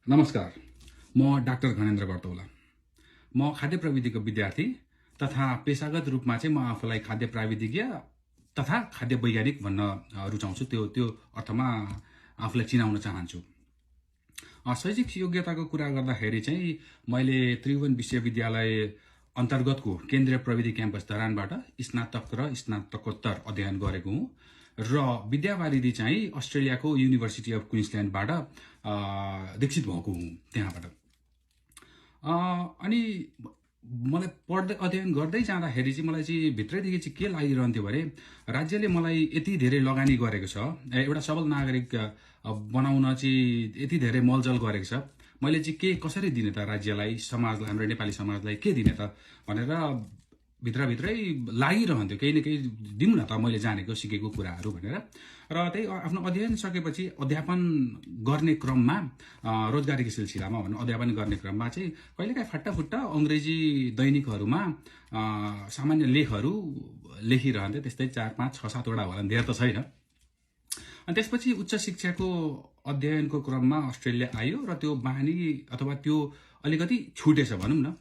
नमस्कार, म डाक्टर घनेन्द्र गर्तौला। म खाद्य प्रविधिको विद्यार्थी तथा पेशागत रूपमा चाहिँ म आफूलाई खाद्य प्राविधिज्ञ तथा खाद्य वैज्ञानिक भन्न रुचाउँछु। त्यो अर्थमा आफूलाई चिनाउन चाहन्छु। शैक्षिक योग्यताको कुरा गर्दाखेरि चाहिँ मैले त्रिभुवन विश्वविद्यालय अन्तर्गतको केन्द्रीय प्रविधि क्याम्पस धरानबाट स्नातक र स्नातकोत्तर अध्ययन गरेको हुँ र विद्यावारिधि चाहिँ अस्ट्रेलियाको युनिभर्सिटी अफ क्विन्सल्यान्डबाट दीक्षित भएको हुँ त्यहाँबाट। अनि मलाई पढ्दै अध्ययन गर्दै जाँदाखेरि चाहिँ मलाई चाहिँ भित्रैदेखि चाहिँ के लागिरहन्थ्यो भने राज्यले मलाई यति धेरै लगानी गरेको छ, एउटा सबल नागरिक बनाउन चाहिँ यति धेरै मलजल गरेको छ, मैले चाहिँ के कसरी दिने त राज्यलाई, समाजलाई, हाम्रो नेपाली समाजलाई के दिने त भनेर भित्रभित्रै लागिरहन्थ्यो। केही न केही दिउँ न त मैले जानेको सिकेको कुराहरू भनेर। र त्यही आफ्नो अध्ययन सकेपछि अध्यापन गर्ने क्रममा रोजगारीको सिलसिलामा भनौँ अध्यापन गर्ने क्रममा चाहिँ कहिलेकाहीँ फाट्टाफुट्टा अङ्ग्रेजी दैनिकहरूमा सामान्य लेखहरू लेखिरहन्थ्यो। त्यस्तै 4, 5, 6, 7 वटा होला, धेरै त छैन। अनि त्यसपछि उच्च शिक्षाको अध्ययनको क्रममा अस्ट्रेलिया आयो र त्यो बानी अथवा त्यो अलिकति छुटेछ भनौँ न।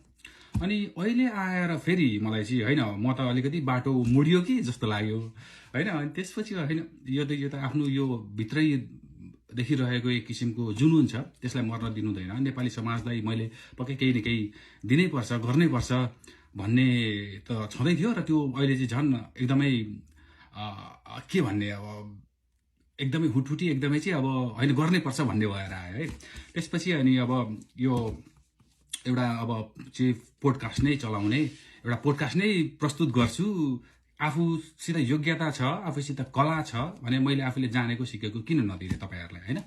अनि अहिले आएर फेरि मलाई चाहिँ होइन म त अलिकति बाटो मुडियो कि जस्तो लाग्यो होइन। अनि त्यसपछि होइन यो त आफ्नो यो भित्रै देखिरहेको एक किसिमको जुनुन छ, त्यसलाई मर्न दिनु हुँदैन। नेपाली समाजलाई मैले पक्कै केही न केही दिनै पर्छ, गर्नै पर्छ भन्ने त छँदै थियो र त्यो अहिले चाहिँ झन् एकदमै के भन्ने अब एकदमै हुटहुटी एकदमै चाहिँ अब होइन गर्नै पर्छ भन्ने भएर आयो है। त्यसपछि अनि अब यो एउटा अब चाहिँ पोडकास्ट नै चलाउने, एउटा पोडकास्ट नै प्रस्तुत गर्छु। आफूसित योग्यता छ, आफूसित कला छ भने मैले आफूले जानेको सिकेको किन नदिने तपाईँहरूलाई होइन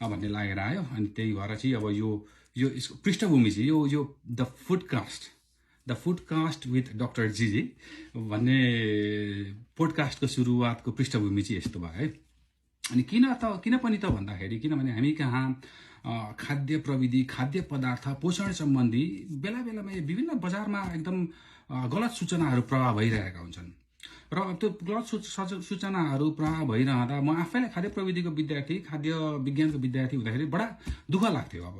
भन्ने लागेर आयो। अनि त्यही भएर चाहिँ अब यो यसको पृष्ठभूमि चाहिँ यो द फुडकास्ट विथ डक्टर जीजी भन्ने पोडकास्टको सुरुवातको पृष्ठभूमि चाहिँ यस्तो भयो है। अनि किन पनि त भन्दाखेरि किनभने हामी कहाँ खाद्य प्रविधि, खाद्य पदार्थ, पोषण सम्बन्धी बेला बेलामा विभिन्न बजारमा एकदम गलत सूचनाहरू प्रवाह भइरहेका हुन्छन् र त्यो गलत सूचनाहरू प्रवाह भइरहँदा म आफैलाई खाद्य प्रविधिको विद्यार्थी, खाद्य विज्ञानको विद्यार्थी हुँदाखेरि बडा दुःख लाग्थ्यो। अब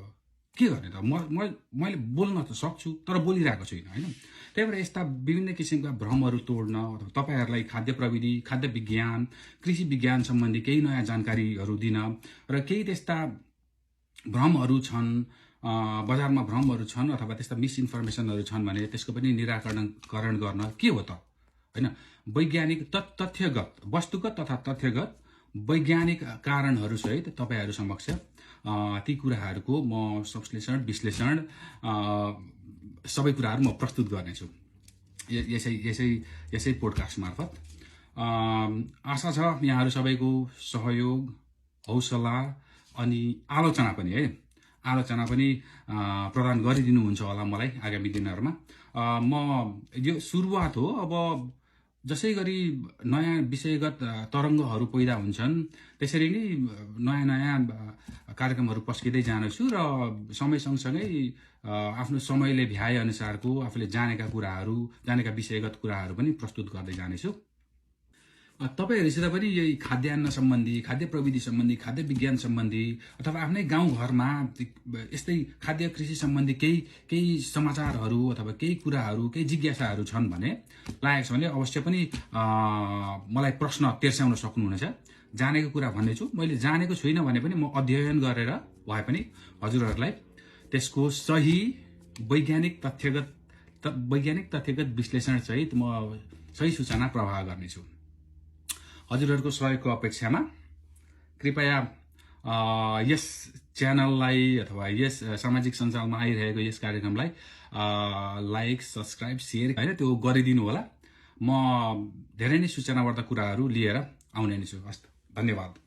के गर्ने त मैले बोल्न त सक्छु तर बोलिरहेको छुइनँ होइन। त्यही भएर यस्ता विभिन्न किसिमका भ्रमहरू तोड्न अथवा तपाईँहरूलाई खाद्य प्रविधि, खाद्य विज्ञान, कृषि विज्ञान सम्बन्धी केही नयाँ जानकारीहरू दिन र केही त्यस्ता भ्रमहरू छन्, बजारमा भ्रमहरू छन् अथवा त्यस्ता मिसइन्फर्मेसनहरू छन् भने त्यसको पनि निराकरण गर्न के हो त होइन। वैज्ञानिक तथ्यगत, वस्तुगत तथा तथ्यगत वैज्ञानिक कारणहरू सहित तपाईँहरू समक्ष ती कुराहरूको म संश्लेषण, विश्लेषण सबै कुराहरू म प्रस्तुत गर्नेछु यसै पोडकास्ट मार्फत। आशा छ यहाँहरू सबैको सहयोग, हौसला अनि आलोचना पनि प्रदान गरिदिनुहुन्छ होला मलाई आगामी दिनहरूमा। म यो सुरुवात हो। अब जसै गरी नयाँ विषयगत तरङ्गहरू पैदा हुन्छन् त्यसरी नै नयाँ कार्यक्रमहरू पस्किँदै जानेछु र समय सँगसँगै आफ्नो समयले भ्याए अनुसारको आफूले जानेका कुराहरू, जानेका विषयगत कुराहरू पनि प्रस्तुत गर्दै जानेछु। तपाईँहरूसित पनि यही खाद्यान्न सम्बन्धी, खाद्य प्रविधि सम्बन्धी, खाद्य विज्ञान सम्बन्धी अथवा आफ्नै गाउँघरमा यस्तै खाद्य कृषि सम्बन्धी केही समाचारहरू अथवा केही कुराहरू, केही जिज्ञासाहरू छन् भने लागेको छ भने अवश्य पनि मलाई प्रश्न तेर्स्याउन सक्नुहुनेछ। जानेको कुरा भन्नेछु, मैले जानेको छुइनँ भने पनि म अध्ययन गरेर भए पनि हजुरहरूलाई त्यसको सही वैज्ञानिक तथ्यगत विश्लेषण सहित म सही सूचना प्रवाह गर्नेछु। हजुरहरूको सहयोगको अपेक्षामा कृपया यस च्यानललाई अथवा यस सामाजिक सञ्जालमा आइरहेको यस कार्यक्रमलाई लाइक, सब्सक्राइब, सेयर होइन त्यो गरिदिनु होला। म धेरै नै सूचनावर्धक कुराहरू लिएर आउने नै छु। हस्, धन्यवाद।